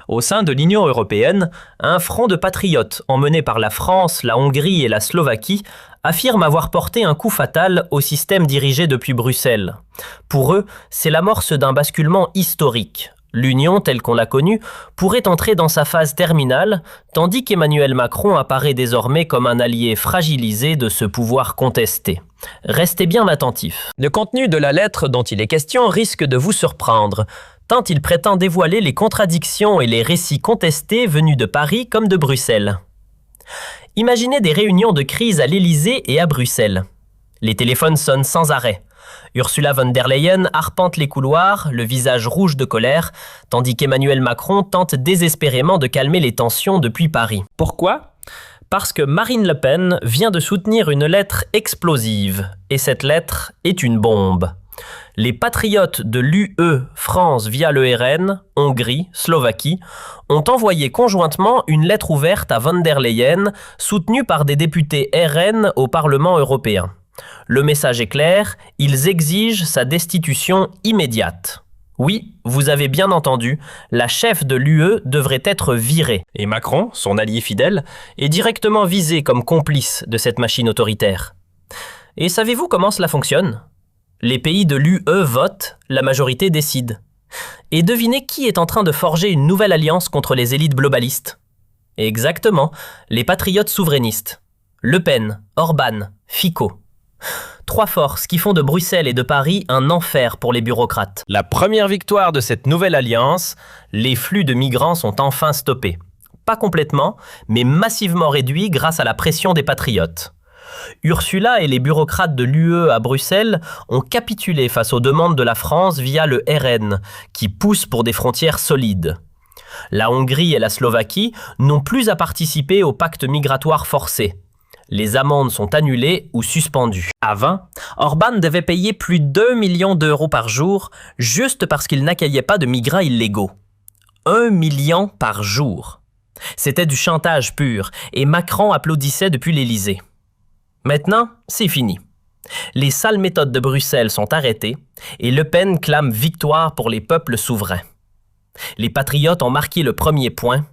Au sein de l'Union européenne, un front de patriotes emmené par la France, la Hongrie et la Slovaquie affirme avoir porté un coup fatal au système dirigé depuis Bruxelles. Pour eux, c'est l'amorce d'un basculement historique. L'Union, telle qu'on l'a connue, pourrait entrer dans sa phase terminale, tandis qu'Emmanuel Macron apparaît désormais comme un allié fragilisé de ce pouvoir contesté. Restez bien attentifs. Le contenu de la lettre dont il est question risque de vous surprendre, tant il prétend dévoiler les contradictions et les récits contestés venus de Paris comme de Bruxelles. Imaginez des réunions de crise à l'Élysée et à Bruxelles. Les téléphones sonnent sans arrêt. Ursula von der Leyen arpente les couloirs, le visage rouge de colère, tandis qu'Emmanuel Macron tente désespérément de calmer les tensions depuis Paris. Pourquoi ? Parce que Marine Le Pen vient de soutenir une lettre explosive, et cette lettre est une bombe. Les patriotes de l'UE France via le RN, Hongrie, Slovaquie, ont envoyé conjointement une lettre ouverte à von der Leyen, soutenue par des députés RN au Parlement européen. Le message est clair, ils exigent sa destitution immédiate. Oui, vous avez bien entendu, la chef de l'UE devrait être virée. Et Macron, son allié fidèle, est directement visé comme complice de cette machine autoritaire. Et savez-vous comment cela fonctionne ? Les pays de l'UE votent, la majorité décide. Et devinez qui est en train de forger une nouvelle alliance contre les élites globalistes ? Exactement, les patriotes souverainistes. Le Pen, Orban, Fico. Trois forces qui font de Bruxelles et de Paris un enfer pour les bureaucrates. La première victoire de cette nouvelle alliance, les flux de migrants sont enfin stoppés. Pas complètement, mais massivement réduits grâce à la pression des patriotes. Ursula et les bureaucrates de l'UE à Bruxelles ont capitulé face aux demandes de la France via le RN, qui pousse pour des frontières solides. La Hongrie et la Slovaquie n'ont plus à participer au pacte migratoire forcé. Les amendes sont annulées ou suspendues. Avant, Orban devait payer plus d'1 million d'euros par jour juste parce qu'il n'accueillait pas de migrants illégaux. 1 million par jour. C'était du chantage pur et Macron applaudissait depuis l'Élysée. Maintenant, c'est fini. Les sales méthodes de Bruxelles sont arrêtées et Le Pen clame victoire pour les peuples souverains. Les patriotes ont marqué le premier point,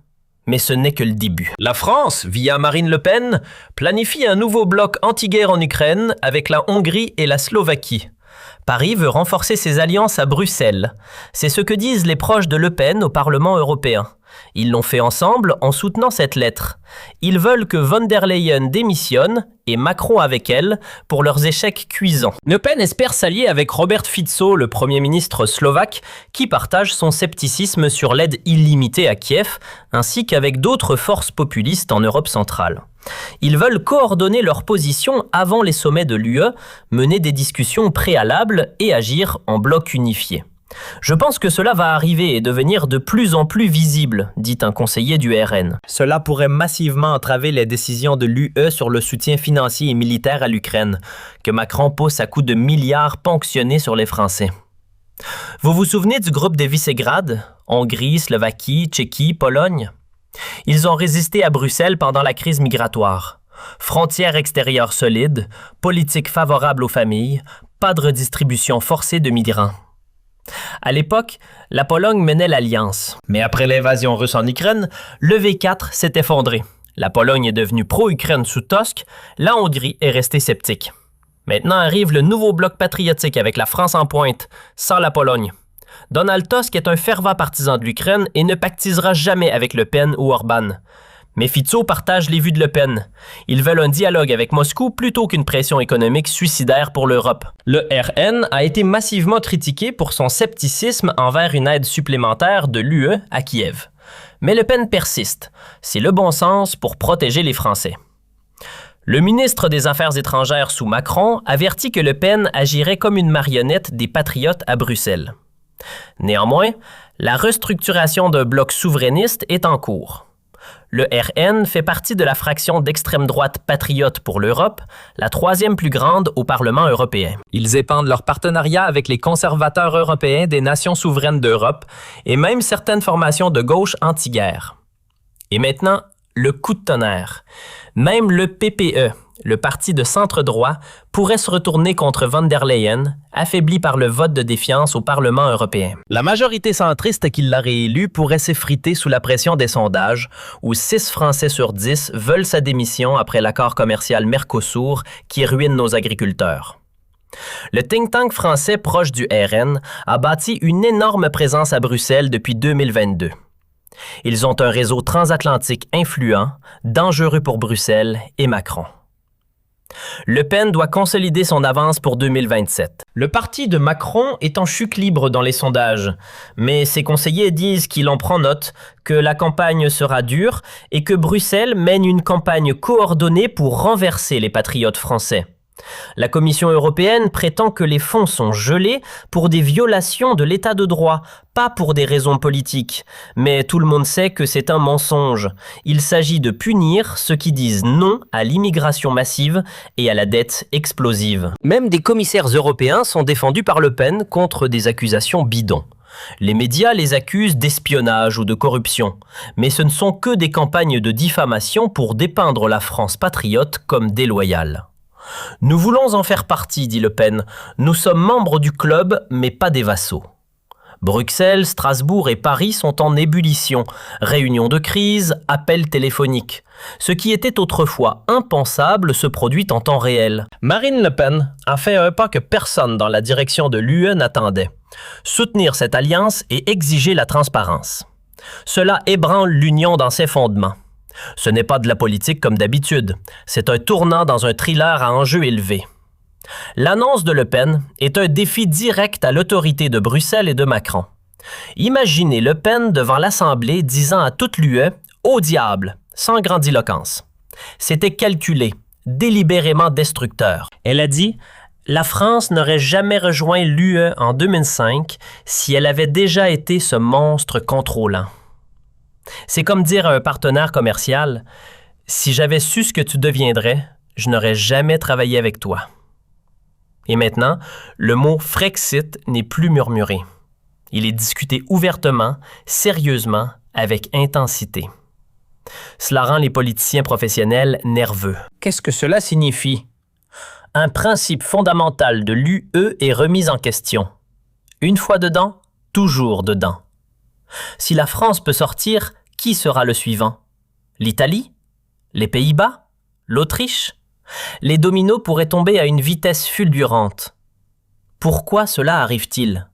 mais ce n'est que le début. La France, via Marine Le Pen, planifie un nouveau bloc anti-guerre en Ukraine avec la Hongrie et la Slovaquie. Paris veut renforcer ses alliances à Bruxelles. C'est ce que disent les proches de Le Pen au Parlement européen. Ils l'ont fait ensemble en soutenant cette lettre. Ils veulent que von der Leyen démissionne et Macron avec elle pour leurs échecs cuisants. Le Pen espère s'allier avec Robert Fico, le Premier ministre slovaque, qui partage son scepticisme sur l'aide illimitée à Kiev, ainsi qu'avec d'autres forces populistes en Europe centrale. Ils veulent coordonner leurs positions avant les sommets de l'UE, mener des discussions préalables et agir en bloc unifié. Je pense que cela va arriver et devenir de plus en plus visible, dit un conseiller du RN. Cela pourrait massivement entraver les décisions de l'UE sur le soutien financier et militaire à l'Ukraine, que Macron pousse à coups de milliards ponctionnés sur les Français. Vous vous souvenez du groupe des Visegrad, Hongrie, Slovaquie, Tchéquie, Pologne? Ils ont résisté à Bruxelles pendant la crise migratoire. Frontières extérieures solides, politique favorable aux familles, pas de redistribution forcée de migrants. À l'époque, la Pologne menait l'alliance. Mais après l'invasion russe en Ukraine, le V4 s'est effondré. La Pologne est devenue pro-Ukraine sous Tusk, la Hongrie est restée sceptique. Maintenant arrive le nouveau bloc patriotique avec la France en pointe, sans la Pologne. Donald Tusk est un fervent partisan de l'Ukraine et ne pactisera jamais avec Le Pen ou Orban. Mais Fico partage les vues de Le Pen. Ils veulent un dialogue avec Moscou plutôt qu'une pression économique suicidaire pour l'Europe. Le RN a été massivement critiqué pour son scepticisme envers une aide supplémentaire de l'UE à Kiev. Mais Le Pen persiste. C'est le bon sens pour protéger les Français. Le ministre des Affaires étrangères sous Macron avertit que Le Pen agirait comme une marionnette des patriotes à Bruxelles. Néanmoins, la restructuration d'un bloc souverainiste est en cours. Le RN fait partie de la fraction d'extrême droite patriote pour l'Europe, la troisième plus grande au Parlement européen. Ils épandent leur partenariat avec les conservateurs européens des nations souveraines d'Europe et même certaines formations de gauche anti-guerre. Et maintenant, le coup de tonnerre. Même le PPE, le parti de centre-droit pourrait se retourner contre von der Leyen, affaibli par le vote de défiance au Parlement européen. La majorité centriste qui l'a réélu pourrait s'effriter sous la pression des sondages, où 6 Français sur 10 veulent sa démission après l'accord commercial Mercosur qui ruine nos agriculteurs. Le think tank français proche du RN a bâti une énorme présence à Bruxelles depuis 2022. Ils ont un réseau transatlantique influent, dangereux pour Bruxelles et Macron. Le Pen doit consolider son avance pour 2027. Le parti de Macron est en chute libre dans les sondages, mais ses conseillers disent qu'il en prend note, que la campagne sera dure et que Bruxelles mène une campagne coordonnée pour renverser les patriotes français. La Commission européenne prétend que les fonds sont gelés pour des violations de l'état de droit, pas pour des raisons politiques. Mais tout le monde sait que c'est un mensonge. Il s'agit de punir ceux qui disent non à l'immigration massive et à la dette explosive. Même des commissaires européens sont défendus par Le Pen contre des accusations bidons. Les médias les accusent d'espionnage ou de corruption, mais ce ne sont que des campagnes de diffamation pour dépeindre la France patriote comme déloyale. Nous voulons en faire partie, dit Le Pen. Nous sommes membres du club, mais pas des vassaux. Bruxelles, Strasbourg et Paris sont en ébullition. Réunions de crise, appels téléphoniques. Ce qui était autrefois impensable se produit en temps réel. Marine Le Pen a fait un pas que personne dans la direction de l'UE n'attendait. Soutenir cette alliance et exiger la transparence. Cela ébranle l'Union dans ses fondements. Ce n'est pas de la politique comme d'habitude, c'est un tournant dans un thriller à enjeux élevés. L'annonce de Le Pen est un défi direct à l'autorité de Bruxelles et de Macron. Imaginez Le Pen devant l'Assemblée disant à toute l'UE « Au diable », sans grandiloquence. C'était calculé, délibérément destructeur. Elle a dit « La France n'aurait jamais rejoint l'UE en 2005 si elle avait déjà été ce monstre contrôlant. » C'est comme dire à un partenaire commercial « Si j'avais su ce que tu deviendrais, je n'aurais jamais travaillé avec toi. » Et maintenant, le mot « Frexit » n'est plus murmuré. Il est discuté ouvertement, sérieusement, avec intensité. Cela rend les politiciens professionnels nerveux. Qu'est-ce que cela signifie? Un principe fondamental de l'UE est remis en question. Une fois dedans, toujours dedans. Si la France peut sortir, qui sera le suivant? L'Italie? Les Pays-Bas? L'Autriche? Les dominos pourraient tomber à une vitesse fulgurante. Pourquoi cela arrive-t-il?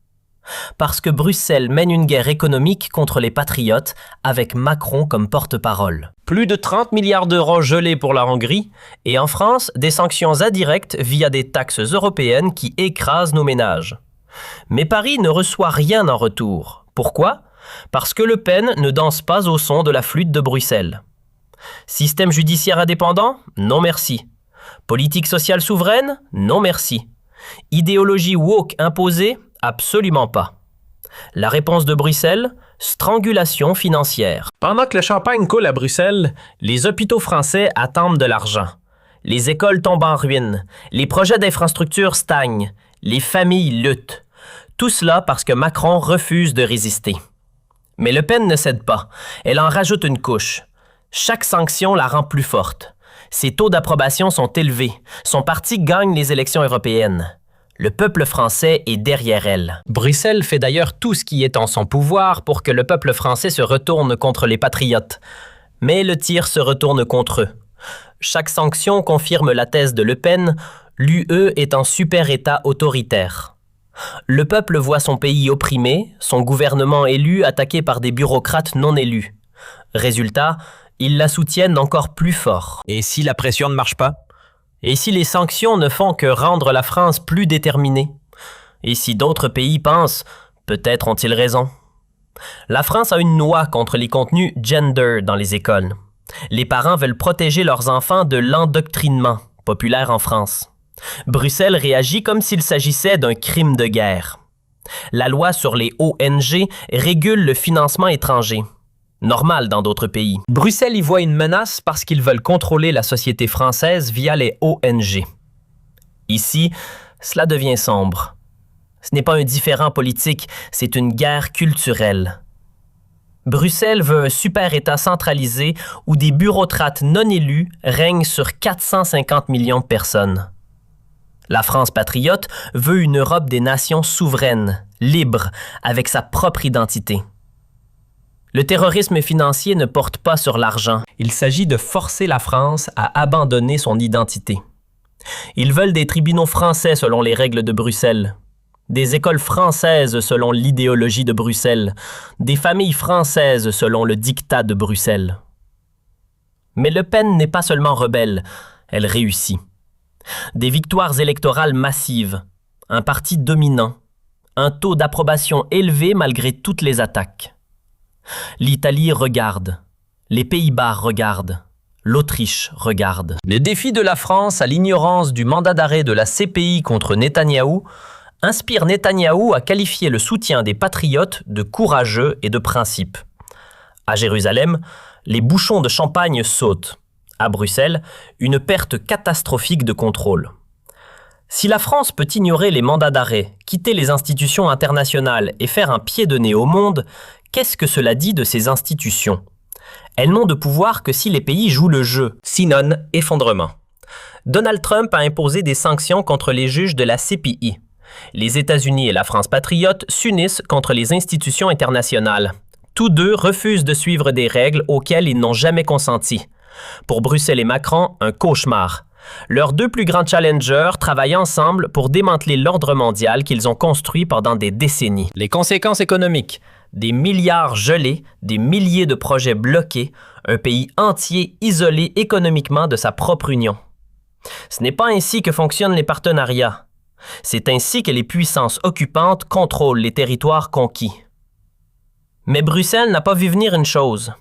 Parce que Bruxelles mène une guerre économique contre les patriotes avec Macron comme porte-parole. Plus de 30 milliards d'euros gelés pour la Hongrie et en France, des sanctions indirectes via des taxes européennes qui écrasent nos ménages. Mais Paris ne reçoit rien en retour. Pourquoi? Parce que Le Pen ne danse pas au son de la flûte de Bruxelles. Système judiciaire indépendant? Non merci. Politique sociale souveraine? Non merci. Idéologie woke imposée? Absolument pas. La réponse de Bruxelles? Strangulation financière. Pendant que le champagne coule à Bruxelles, les hôpitaux français attendent de l'argent. Les écoles tombent en ruine. Les projets d'infrastructure stagnent. Les familles luttent. Tout cela parce que Macron refuse de résister. Mais Le Pen ne cède pas. Elle en rajoute une couche. Chaque sanction la rend plus forte. Ses taux d'approbation sont élevés. Son parti gagne les élections européennes. Le peuple français est derrière elle. Bruxelles fait d'ailleurs tout ce qui est en son pouvoir pour que le peuple français se retourne contre les patriotes. Mais le tir se retourne contre eux. Chaque sanction confirme la thèse de Le Pen, l'UE est en super état autoritaire. Le peuple voit son pays opprimé, son gouvernement élu attaqué par des bureaucrates non élus. Résultat, ils la soutiennent encore plus fort. Et si la pression ne marche pas? Et si les sanctions ne font que rendre la France plus déterminée? Et si d'autres pays pensent, peut-être ont-ils raison? La France a une loi contre les contenus gender dans les écoles. Les parents veulent protéger leurs enfants de l'endoctrinement, populaire en France. Bruxelles réagit comme s'il s'agissait d'un crime de guerre. La loi sur les ONG régule le financement étranger. Normal dans d'autres pays. Bruxelles y voit une menace parce qu'ils veulent contrôler la société française via les ONG. Ici, cela devient sombre. Ce n'est pas un différend politique, c'est une guerre culturelle. Bruxelles veut un super-État centralisé où des bureaucrates non élus règnent sur 450 millions de personnes. La France patriote veut une Europe des nations souveraines, libre, avec sa propre identité. Le terrorisme financier ne porte pas sur l'argent. Il s'agit de forcer la France à abandonner son identité. Ils veulent des tribunaux français selon les règles de Bruxelles, des écoles françaises selon l'idéologie de Bruxelles, des familles françaises selon le diktat de Bruxelles. Mais Le Pen n'est pas seulement rebelle, elle réussit. Des victoires électorales massives, un parti dominant, un taux d'approbation élevé malgré toutes les attaques. L'Italie regarde, les Pays-Bas regardent, l'Autriche regarde. Les défis de la France à l'ignorance du mandat d'arrêt de la CPI contre Netanyahou inspirent Netanyahou à qualifier le soutien des patriotes de courageux et de principe. À Jérusalem, les bouchons de champagne sautent. À Bruxelles, une perte catastrophique de contrôle. Si la France peut ignorer les mandats d'arrêt, quitter les institutions internationales et faire un pied de nez au monde, qu'est-ce que cela dit de ces institutions? Elles n'ont de pouvoir que si les pays jouent le jeu, sinon effondrement. Donald Trump a imposé des sanctions contre les juges de la CPI. Les États-Unis et la France patriote s'unissent contre les institutions internationales. Tous deux refusent de suivre des règles auxquelles ils n'ont jamais consenti. Pour Bruxelles et Macron, un cauchemar. Leurs deux plus grands challengers travaillent ensemble pour démanteler l'ordre mondial qu'ils ont construit pendant des décennies. Les conséquences économiques, des milliards gelés, des milliers de projets bloqués, un pays entier isolé économiquement de sa propre union. Ce n'est pas ainsi que fonctionnent les partenariats. C'est ainsi que les puissances occupantes contrôlent les territoires conquis. Mais Bruxelles n'a pas vu venir une chose.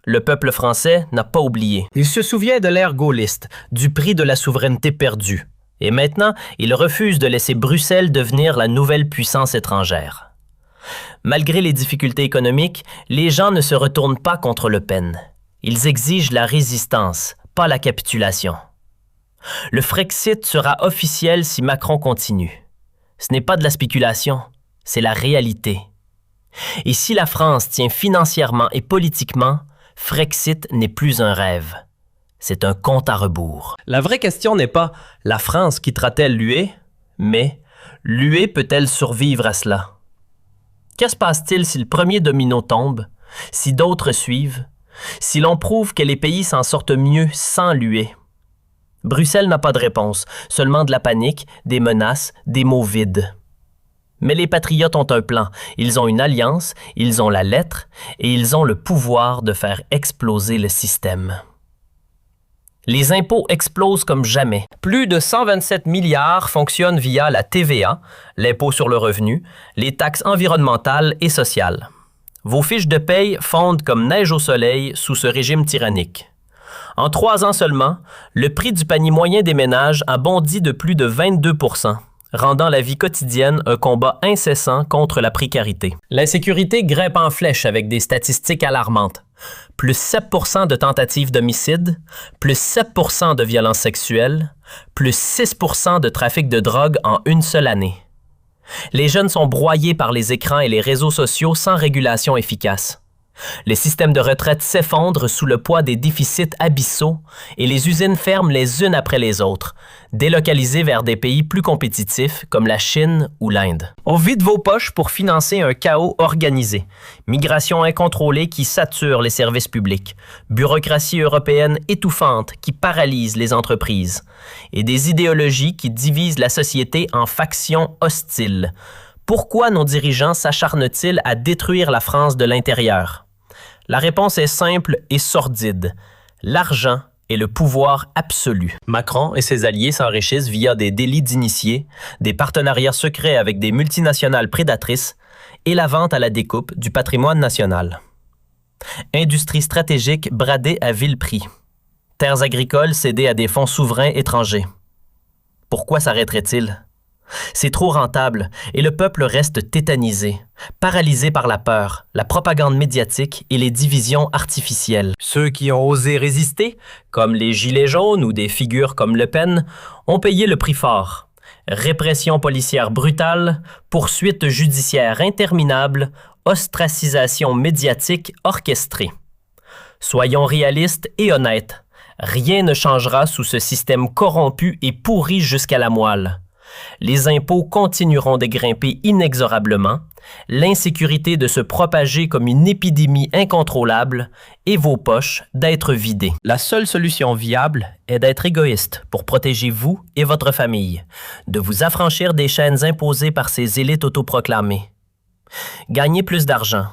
Le peuple français n'a pas oublié. Il se souvient de l'ère gaulliste, du prix de la souveraineté perdue. Et maintenant, il refuse de laisser Bruxelles devenir la nouvelle puissance étrangère. Malgré les difficultés économiques, les gens ne se retournent pas contre Le Pen. Ils exigent la résistance, pas la capitulation. Le Frexit sera officiel si Macron continue. Ce n'est pas de la spéculation, c'est la réalité. Et si la France tient financièrement et politiquement, Frexit n'est plus un rêve. C'est un compte à rebours. La vraie question n'est pas « la France quittera-t-elle l'UE ?» mais « l'UE peut-elle survivre à cela ?» Que se passe-t-il si le premier domino tombe, si d'autres suivent, si l'on prouve que les pays s'en sortent mieux sans l'UE? Bruxelles n'a pas de réponse, seulement de la panique, des menaces, des mots vides. Mais les patriotes ont un plan, ils ont une alliance, ils ont la lettre et ils ont le pouvoir de faire exploser le système. Les impôts explosent comme jamais. Plus de 127 milliards fonctionnent via la TVA, l'impôt sur le revenu, les taxes environnementales et sociales. Vos fiches de paye fondent comme neige au soleil sous ce régime tyrannique. En 3 ans seulement, le prix du panier moyen des ménages a bondi de plus de 22 %, rendant la vie quotidienne un combat incessant contre la précarité. L'insécurité grimpe en flèche avec des statistiques alarmantes. Plus 7 % de tentatives d'homicide, plus 7 % de violences sexuelles, plus 6 % de trafic de drogue en une seule année. Les jeunes sont broyés par les écrans et les réseaux sociaux sans régulation efficace. Les systèmes de retraite s'effondrent sous le poids des déficits abyssaux et les usines ferment les unes après les autres, délocalisées vers des pays plus compétitifs comme la Chine ou l'Inde. On vide vos poches pour financer un chaos organisé, migration incontrôlée qui sature les services publics, bureaucratie européenne étouffante qui paralyse les entreprises et des idéologies qui divisent la société en factions hostiles. Pourquoi nos dirigeants s'acharnent-ils à détruire la France de l'intérieur? La réponse est simple et sordide. L'argent est le pouvoir absolu. Macron et ses alliés s'enrichissent via des délits d'initiés, des partenariats secrets avec des multinationales prédatrices et la vente à la découpe du patrimoine national. Industrie stratégique bradée à vil prix. Terres agricoles cédées à des fonds souverains étrangers. Pourquoi s'arrêterait-il? C'est trop rentable et le peuple reste tétanisé, paralysé par la peur, la propagande médiatique et les divisions artificielles. Ceux qui ont osé résister, comme les Gilets jaunes ou des figures comme Le Pen, ont payé le prix fort. Répression policière brutale, poursuites judiciaires interminables, ostracisation médiatique orchestrée. Soyons réalistes et honnêtes, rien ne changera sous ce système corrompu et pourri jusqu'à la moelle. Les impôts continueront de grimper inexorablement, l'insécurité de se propager comme une épidémie incontrôlable et vos poches d'être vidées. La seule solution viable est d'être égoïste pour protéger vous et votre famille, de vous affranchir des chaînes imposées par ces élites autoproclamées. Gagner plus d'argent,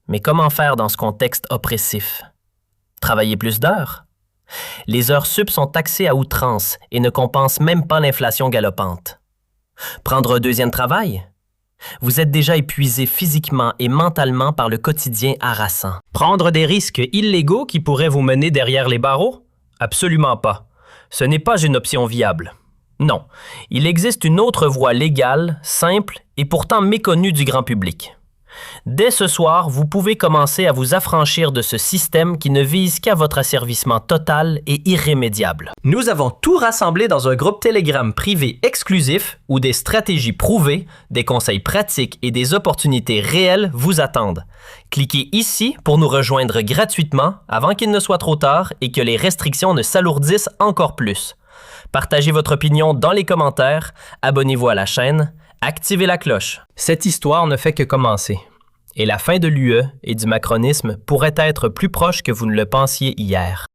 mais comment faire dans ce contexte oppressif? Travailler plus d'heures? Les heures sup sont taxées à outrance et ne compensent même pas l'inflation galopante. Prendre un deuxième travail? Vous êtes déjà épuisé physiquement et mentalement par le quotidien harassant. Prendre des risques illégaux qui pourraient vous mener derrière les barreaux? Absolument pas. Ce n'est pas une option viable. Non, il existe une autre voie légale, simple et pourtant méconnue du grand public. Dès ce soir, vous pouvez commencer à vous affranchir de ce système qui ne vise qu'à votre asservissement total et irrémédiable. Nous avons tout rassemblé dans un groupe Telegram privé exclusif où des stratégies prouvées, des conseils pratiques et des opportunités réelles vous attendent. Cliquez ici pour nous rejoindre gratuitement avant qu'il ne soit trop tard et que les restrictions ne s'alourdissent encore plus. Partagez votre opinion dans les commentaires, abonnez-vous à la chaîne, activez la cloche. Cette histoire ne fait que commencer. Et la fin de l'UE et du macronisme pourrait être plus proche que vous ne le pensiez hier.